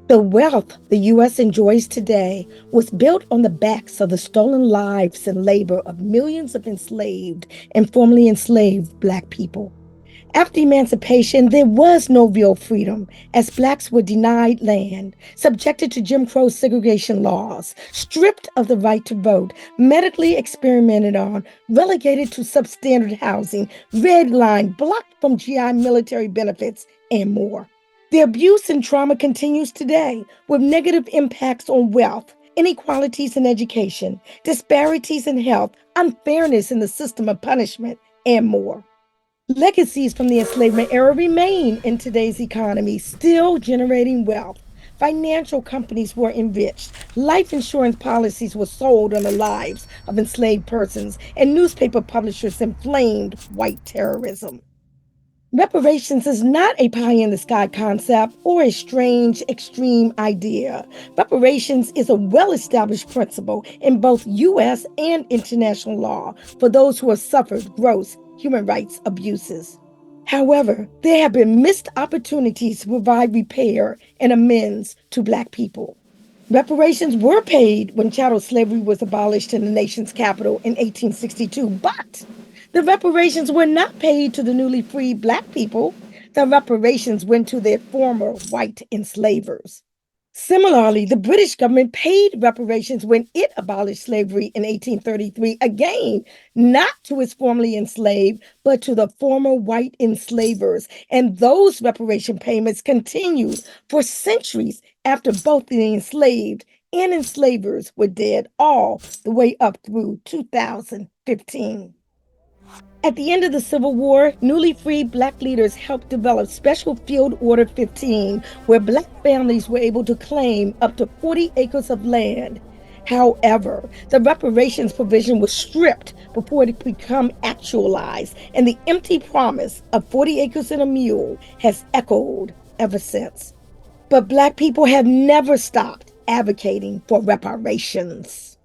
The wealth the U.S. enjoys today was built on the backs of the stolen lives and labor of millions of enslaved and formerly enslaved Black people. After emancipation, there was no real freedom, as Blacks were denied land, subjected to Jim Crow segregation laws, stripped of the right to vote, medically experimented on, relegated to substandard housing, redlined, blocked from GI military benefits, and more. The abuse and trauma continues today with negative impacts on wealth, inequalities in education, disparities in health, unfairness in the system of punishment, and more. Legacies from the enslavement era remain in today's economy, still generating wealth. Financial companies were enriched, life insurance policies were sold on the lives of enslaved persons, and newspaper publishers inflamed white terrorism. Reparations is not a pie in the sky concept or a strange, extreme idea. Reparations is a well established principle in both U.S. and international law for those who have suffered gross human rights abuses. However, there have been missed opportunities to provide repair and amends to Black people. Reparations were paid when chattel slavery was abolished in the nation's capital in 1862, but the reparations were not paid to the newly freed Black people. The reparations went to their former white enslavers. Similarly, the British government paid reparations when it abolished slavery in 1833, again, not to its formerly enslaved, but to the former white enslavers. And those reparation payments continued for centuries after both the enslaved and enslavers were dead, all the way up through 2015. At the end of the Civil War, newly freed Black leaders helped develop Special Field Order 15, where Black families were able to claim up to 40 acres of land. However, the reparations provision was stripped before it could become actualized, and the empty promise of 40 acres and a mule has echoed ever since. But Black people have never stopped advocating for reparations.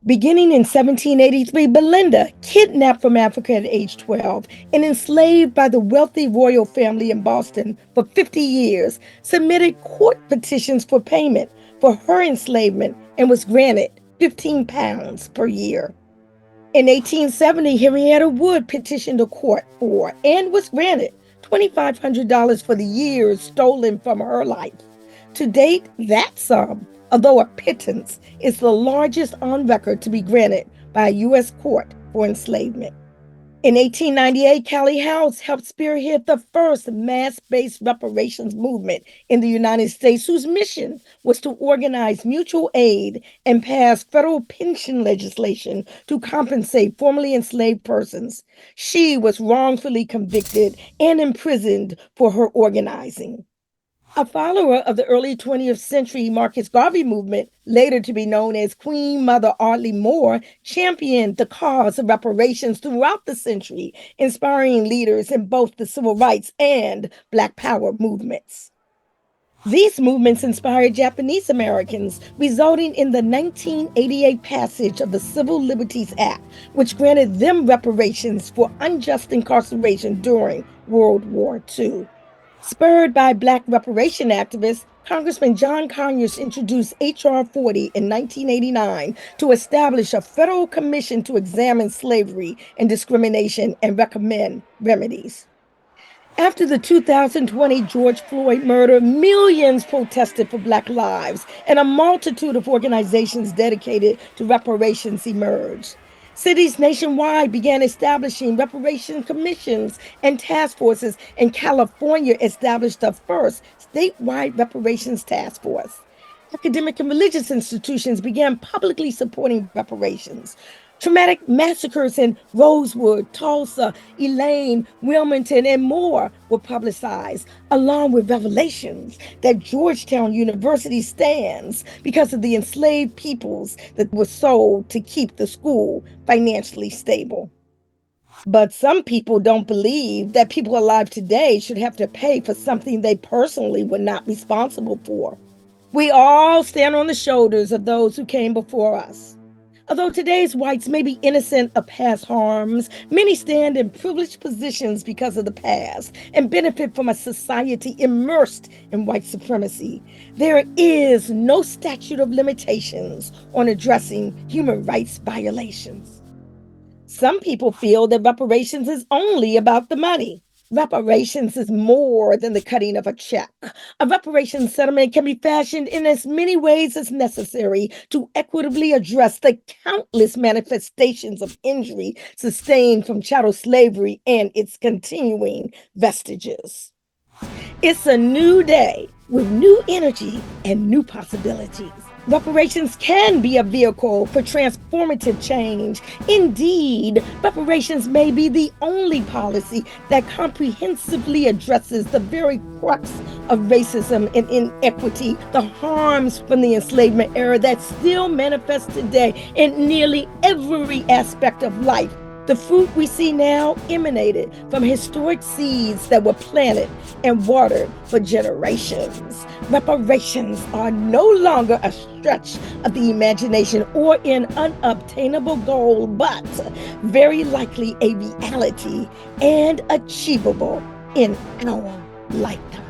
Beginning in 1783, Belinda, kidnapped from Africa at age 12 and enslaved by the wealthy royal family in Boston for 50 years, submitted court petitions for payment for her enslavement and was granted £15 per year. In 1870, Henrietta Wood petitioned a court for and was granted $2,500 for the years stolen from her life. To date, that sum, although a pittance, is the largest on record to be granted by a U.S. court for enslavement. In 1898, Callie House helped spearhead the first mass-based reparations movement in the United States, whose mission was to organize mutual aid and pass federal pension legislation to compensate formerly enslaved persons. She was wrongfully convicted and imprisoned for her organizing. A follower of the early 20th century Marcus Garvey movement, later to be known as Queen Mother Audley Moore, championed the cause of reparations throughout the century, inspiring leaders in both the civil rights and Black Power movements. These movements inspired Japanese Americans, resulting in the 1988 passage of the Civil Liberties Act, which granted them reparations for unjust incarceration during World War II. Spurred by Black reparation activists, Congressman John Conyers introduced H.R. 40 in 1989 to establish a federal commission to examine slavery and discrimination and recommend remedies. After the 2020 George Floyd murder, millions protested for Black lives, and a multitude of organizations dedicated to reparations emerged. Cities nationwide began establishing reparation commissions and task forces, and California established the first statewide reparations task force. Academic and religious institutions began publicly supporting reparations. Traumatic massacres in Rosewood, Tulsa, Elaine, Wilmington, and more were publicized, along with revelations that Georgetown University stands because of the enslaved peoples that were sold to keep the school financially stable. But some people don't believe that people alive today should have to pay for something they personally were not responsible for. We all stand on the shoulders of those who came before us. Although today's whites may be innocent of past harms, many stand in privileged positions because of the past and benefit from a society immersed in white supremacy. There is no statute of limitations on addressing human rights violations. Some people feel that reparations is only about the money. Reparations is more than the cutting of a check. A reparations settlement can be fashioned in as many ways as necessary to equitably address the countless manifestations of injury sustained from chattel slavery and its continuing vestiges. It's a new day with new energy and new possibilities. Reparations can be a vehicle for transformative change. Indeed, reparations may be the only policy that comprehensively addresses the very crux of racism and inequity, the harms from the enslavement era that still manifest today in nearly every aspect of life. The fruit we see now emanated from historic seeds that were planted and watered for generations. Reparations are no longer a stretch of the imagination or an unobtainable goal, but very likely a reality and achievable in our lifetime.